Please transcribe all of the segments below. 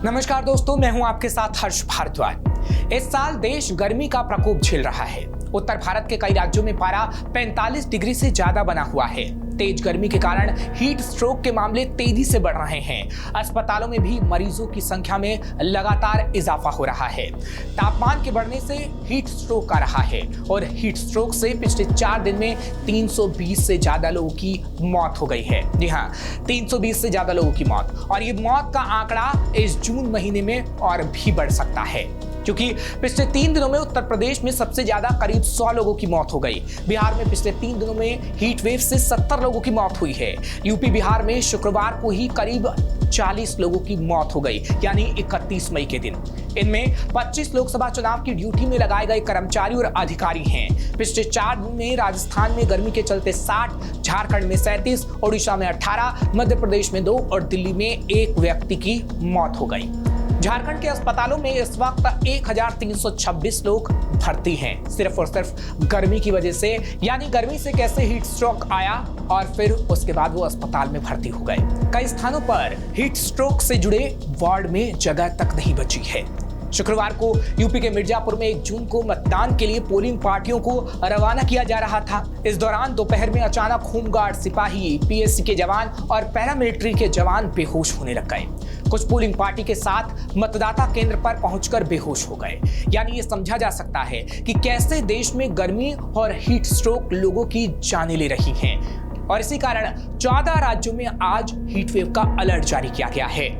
नमस्कार दोस्तों, मैं हूं आपके साथ हर्ष भारद्वाज। इस साल देश गर्मी का प्रकोप झेल रहा है। उत्तर भारत के कई राज्यों में पारा 45 डिग्री से ज्यादा बना हुआ है। तेज गर्मी के कारण हीट स्ट्रोक के मामले तेजी से बढ़ रहे हैं। अस्पतालों में भी मरीजों की संख्या में लगातार इजाफा हो रहा है। तापमान के बढ़ने से हीट स्ट्रोक आ रहा है और हीट स्ट्रोक से पिछले 4 दिन में 320 से ज्यादा लोगों की मौत हो गई है। जी हाँ, 320 से ज्यादा लोगों की मौत, और ये मौत का आंकड़ा इस जून महीने में और भी बढ़ सकता है, क्योंकि पिछले 3 दिनों में उत्तर प्रदेश में सबसे ज्यादा करीब 100 लोगों की मौत हो गई। बिहार में पिछले 3 दिनों में हीट वेव से 70 लोगों की मौत हुई है। यूपी बिहार में शुक्रवार को ही करीब 40 लोगों की मौत हो गई, यानी 31 मई के दिन। इनमें 25 लोकसभा चुनाव की ड्यूटी में लगाए गए कर्मचारी और अधिकारी हैं। पिछले 4 दिन में राजस्थान में गर्मी के चलते 60, झारखंड में 37, ओडिशा में 18, मध्य प्रदेश में 2 और दिल्ली में 1 व्यक्ति की मौत हो गई। झारखंड के अस्पतालों में इस वक्त 1326 लोग भर्ती हैं, सिर्फ और सिर्फ गर्मी की वजह से। यानी गर्मी से कैसे हीट स्ट्रोक आया और फिर उसके बाद वो अस्पताल में भर्ती हो गए। कई स्थानों पर हीट स्ट्रोक से जुड़े वार्ड में जगह तक नहीं बची है। शुक्रवार को यूपी के मिर्जापुर में 1 जून को मतदान के लिए पोलिंग पार्टियों को रवाना किया जा रहा था। इस दौरान दोपहर में अचानक होमगार्ड सिपाही, पीएससी के जवान और पैरामिलिट्री के जवान बेहोश होने लग गए। कुछ पोलिंग पार्टी के साथ मतदाता केंद्र पर पहुंचकर बेहोश हो गए। यानी ये समझा जा सकता है कि कैसे देश में गर्मी और हीट स्ट्रोक लोगों की जानें ले रही हैं। और इसी कारण 14 राज्यों में आज हीट वेव का अलर्ट जारी किया गया है।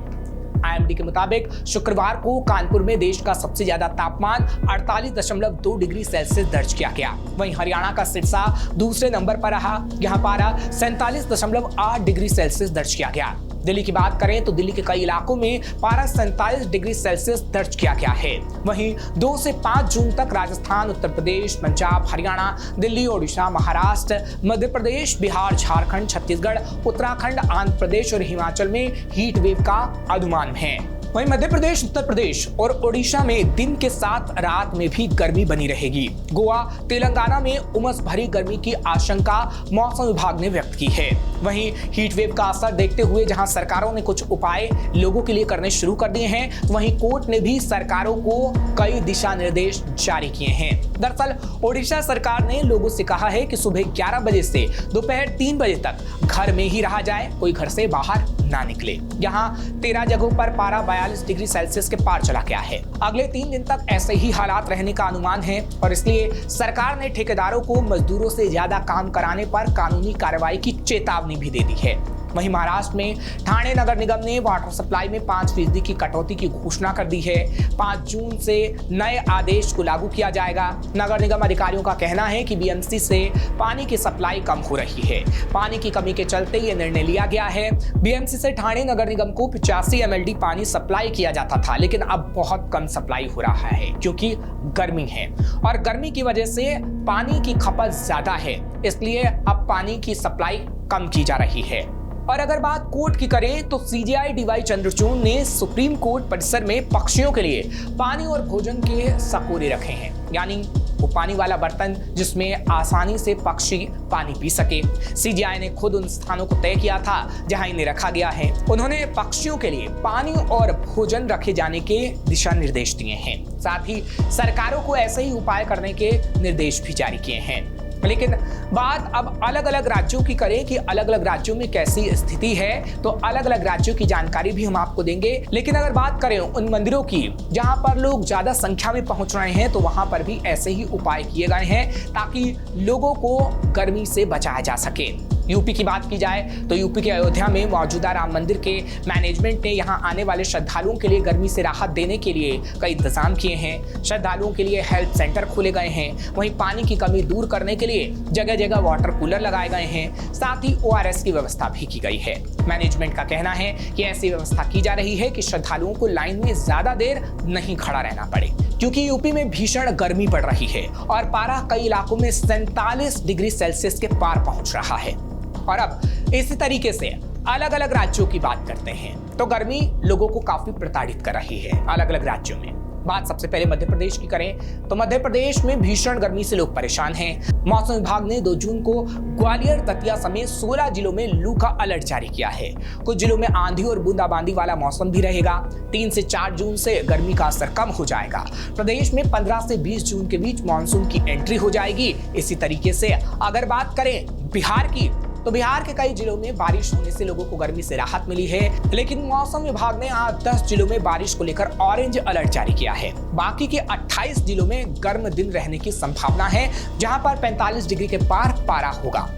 आईएमडी के मुताबिक शुक्रवार को कानपुर में देश का सबसे ज्यादा तापमान 48.2 डिग्री सेल्सियस दर्ज किया गया। वहीं हरियाणा का सिरसा दूसरे नंबर पर रहा। यहां पारा 47.8 डिग्री सेल्सियस दर्ज किया गया। दिल्ली की बात करें तो दिल्ली के कई इलाकों में पारा 47 डिग्री सेल्सियस दर्ज किया गया है। वहीं 2 से 5 जून तक राजस्थान, उत्तर प्रदेश, पंजाब, हरियाणा, दिल्ली, ओडिशा, महाराष्ट्र, मध्य प्रदेश, बिहार, झारखंड, छत्तीसगढ़, उत्तराखंड, आंध्र प्रदेश और हिमाचल में हीट वेव का अनुमान है। वहीं मध्य प्रदेश, उत्तर प्रदेश और ओडिशा में दिन के साथ रात में भी गर्मी बनी रहेगी। गोवा, तेलंगाना में उमस भरी गर्मी की आशंका मौसम विभाग ने व्यक्त की है। वहीं हीट वेव का असर देखते हुए जहां सरकारों ने कुछ उपाय लोगों के लिए करने शुरू कर दिए हैं, वहीं कोर्ट ने भी सरकारों को कई दिशा निर्देश जारी किए हैं। दरअसल ओडिशा सरकार ने लोगों से कहा है कि सुबह 11 बजे से दोपहर 3 बजे तक घर में ही रहा जाए, कोई घर से बाहर ना निकले। यहाँ 13 जगहों पर पारा 42 डिग्री सेल्सियस के पार चला गया है। अगले 3 दिन तक ऐसे ही हालात रहने का अनुमान है और इसलिए सरकार ने ठेकेदारों को मजदूरों से ज्यादा काम कराने पर कानूनी कार्रवाई की चेतावनी भी दे दी है। वहीं महाराष्ट्र में ठाणे नगर निगम ने वाटर सप्लाई में 5% की कटौती की घोषणा कर दी है। 5 जून से नए आदेश को लागू किया जाएगा। नगर निगम अधिकारियों का कहना है कि बीएमसी से पानी की सप्लाई कम हो रही है। पानी की कमी के चलते ये निर्णय लिया गया है। बीएमसी से ठाणे नगर निगम को 85 MLD पानी सप्लाई किया जाता था, लेकिन अब बहुत कम सप्लाई हो रहा है क्योंकि गर्मी है और गर्मी की वजह से पानी की खपत ज्यादा है, इसलिए अब पानी की सप्लाई कम की जा रही है। और अगर बात कोर्ट की करें तो सीजेआई DY चंद्रचूड़ ने सुप्रीम कोर्ट परिसर में पक्षियों के लिए पानी और भोजन के सकोरे रखे हैं, यानी वो पानी वाला बर्तन जिसमें आसानी से पक्षी पानी पी सके। सीजेआई ने खुद उन स्थानों को तय किया था जहां इन्हें रखा गया है। उन्होंने पक्षियों के लिए पानी और भोजन रखे जाने के दिशा निर्देश दिए हैं। साथ ही सरकारों को ऐसे ही उपाय करने के निर्देश भी जारी किए हैं। लेकिन बात अब अलग अलग राज्यों की करें कि अलग अलग राज्यों में कैसी स्थिति है, तो अलग अलग राज्यों की जानकारी भी हम आपको देंगे। लेकिन अगर बात करें उन मंदिरों की जहां पर लोग ज्यादा संख्या में पहुंच रहे हैं, तो वहां पर भी ऐसे ही उपाय किए गए हैं ताकि लोगों को गर्मी से बचाया जा सके। यूपी की बात की जाए तो यूपी के अयोध्या में मौजूदा राम मंदिर के मैनेजमेंट ने यहां आने वाले श्रद्धालुओं के लिए गर्मी से राहत देने के लिए कई इंतजाम किए हैं। श्रद्धालुओं के लिए हेल्थ सेंटर खोले गए हैं। वहीं पानी की कमी दूर करने के लिए जगह जगह वाटर कूलर लगाए गए हैं। साथ ही ORS की व्यवस्था भी की गई है। मैनेजमेंट का कहना है कि ऐसी व्यवस्था की जा रही है कि श्रद्धालुओं को लाइन में ज्यादा देर नहीं खड़ा रहना पड़े, क्योंकि यूपी में भीषण गर्मी पड़ रही है और पारा कई इलाकों में 47 डिग्री सेल्सियस के पार पहुंच रहा है। और अब इसी तरीके से अलग अलग राज्यों की बात करते हैं तो गर्मी लोगों को काफी प्रताड़ित कर रही है अलग अलग राज्यों में। बात सबसे पहले मध्य प्रदेश की करें तो मध्य प्रदेश में भीषण गर्मी से लोग परेशान हैं। मौसम विभाग ने 2 जून को ग्वालियर, दतिया समेत 16 जिलों में लू का अलर्ट जारी किया है। कुछ जिलों में आंधी और बूंदाबांदी वाला मौसम भी रहेगा। 3 से 4 जून से गर्मी का असर कम हो जाएगा। प्रदेश में 15 से 20 जून के बीच मानसून की एंट्री हो जाएगी। इसी तरीके से अगर बात करें बिहार की तो बिहार के कई जिलों में बारिश होने से लोगों को गर्मी से राहत मिली है, लेकिन मौसम विभाग ने आज 10 जिलों में बारिश को लेकर ऑरेंज अलर्ट जारी किया है। बाकी के 28 जिलों में गर्म दिन रहने की संभावना है, जहां पर 45 डिग्री के पार पारा होगा।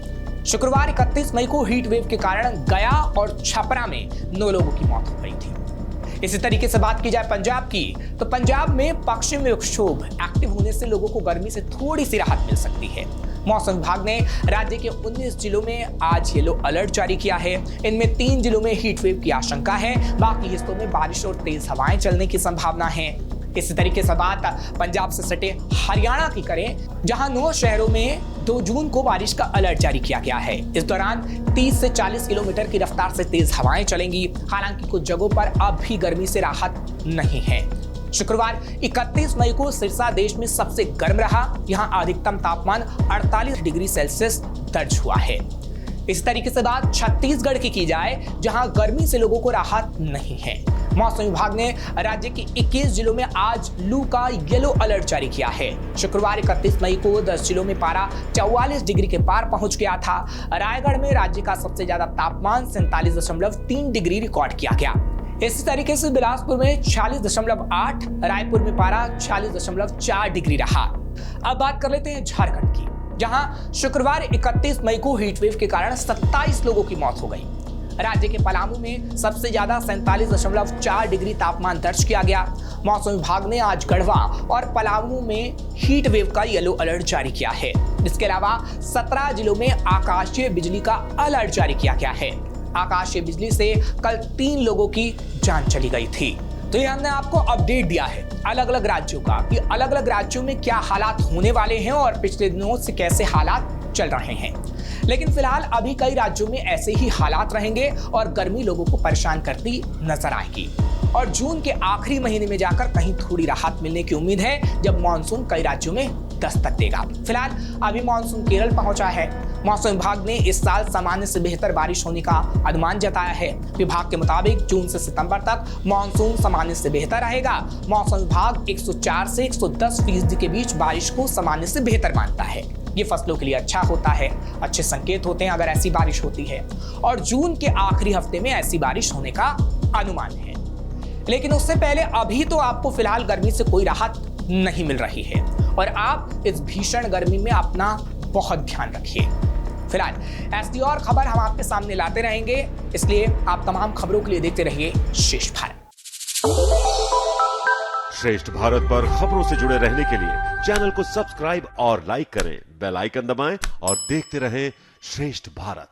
शुक्रवार 31 मई को हीट वेव के कारण गया और छपरा में 9 लोगों की मौत हो गई थी। इसी तरीके से बात की जाए पंजाब की तो पंजाब में पश्चिमी विक्षोभ एक्टिव होने से लोगों को गर्मी से थोड़ी सी राहत मिल सकती है। मौसम विभाग ने राज्य के 19 जिलों में आज येलो अलर्ट जारी किया है। इनमें 3 जिलों में हीट वेव की आशंका है, बाकी हिस्सों में बारिश और तेज हवाएं चलने की संभावना है। इसी तरीके से बात पंजाब से सटे हरियाणा की करें, जहां 9 शहरों में 2 जून को बारिश का अलर्ट जारी किया गया है। इस दौरान 30 से 40 किलोमीटर की रफ्तार से तेज हवाएं चलेंगी। हालांकि कुछ जगहों पर अब भी गर्मी से राहत नहीं है। शुक्रवार 31 मई को सिरसा देश में सबसे गर्म रहा। यहां अधिकतम तापमान 48 डिग्री सेल्सियस दर्ज हुआ है। इस तरीके से बात छत्तीसगढ़ की जाए, जहां गर्मी से लोगों को राहत नहीं है। मौसम विभाग ने राज्य के 21 जिलों में आज लू का येलो अलर्ट जारी किया है। शुक्रवार 31 मई को 10 जिलों में पारा 44 डिग्री के पार पहुंच गया था। रायगढ़ में राज्य का सबसे ज्यादा तापमान 47.3 डिग्री रिकॉर्ड किया गया। इसी तरीके से बिलासपुर में 46.8, रायपुर में पारा 46.4 डिग्री रहा। अब बात कर लेते हैं झारखंड की, जहां शुक्रवार 31 मई को हीट वेव के कारण 27 लोगों की मौत हो गई। राज्य के पलामू में सबसे ज्यादा 47.4 डिग्री तापमान दर्ज किया गया। मौसम विभाग ने आज गढ़वा और पलामू में हीट वेव का येलो अलर्ट जारी किया है। इसके अलावा 17 जिलों में आकाशीय बिजली का अलर्ट जारी किया गया है। आकाशीय बिजली से कल 3 लोगों की जान चली गई थी। तो ये हमने आपको अपडेट दिया है अलग अलग राज्यों का कि अलग अलग राज्यों में क्या हालात होने वाले हैं और पिछले दिनों से कैसे हालात चल रहे हैं। लेकिन फिलहाल अभी कई राज्यों में ऐसे ही हालात रहेंगे और गर्मी लोगों को परेशान करती नजर आएगी। और जून के आखिरी महीने में जाकर कहीं थोड़ी राहत मिलने की उम्मीद है, जब मानसून कई राज्यों में दस्तक देगा। फिलहाल अभी मानसून केरल पहुंचा है। मौसम विभाग ने इस साल सामान्य से बेहतर बारिश होने का अनुमान जताया है। विभाग के मुताबिक जून से सितंबर तक मानसून सामान्य से बेहतर रहेगा। मौसम विभाग 104 से 110% के बीच बारिश को सामान्य से बेहतर मानता है। ये फसलों के लिए अच्छा होता है, अच्छे संकेत होते हैं अगर ऐसी बारिश होती है। और जून के आखिरी हफ्ते में ऐसी बारिश होने का अनुमान है। लेकिन उससे पहले अभी तो आपको फिलहाल गर्मी से कोई राहत नहीं मिल रही है और आप इस भीषण गर्मी में अपना बहुत ध्यान रखिए। फिलहाल ऐसी और खबर हम आपके सामने लाते रहेंगे, इसलिए आप तमाम खबरों के लिए देखते रहिए श्रेष्ठ भारत। श्रेष्ठ भारत पर खबरों से जुड़े रहने के लिए चैनल को सब्सक्राइब और लाइक करें, बेल आइकन दबाएं और देखते रहें श्रेष्ठ भारत।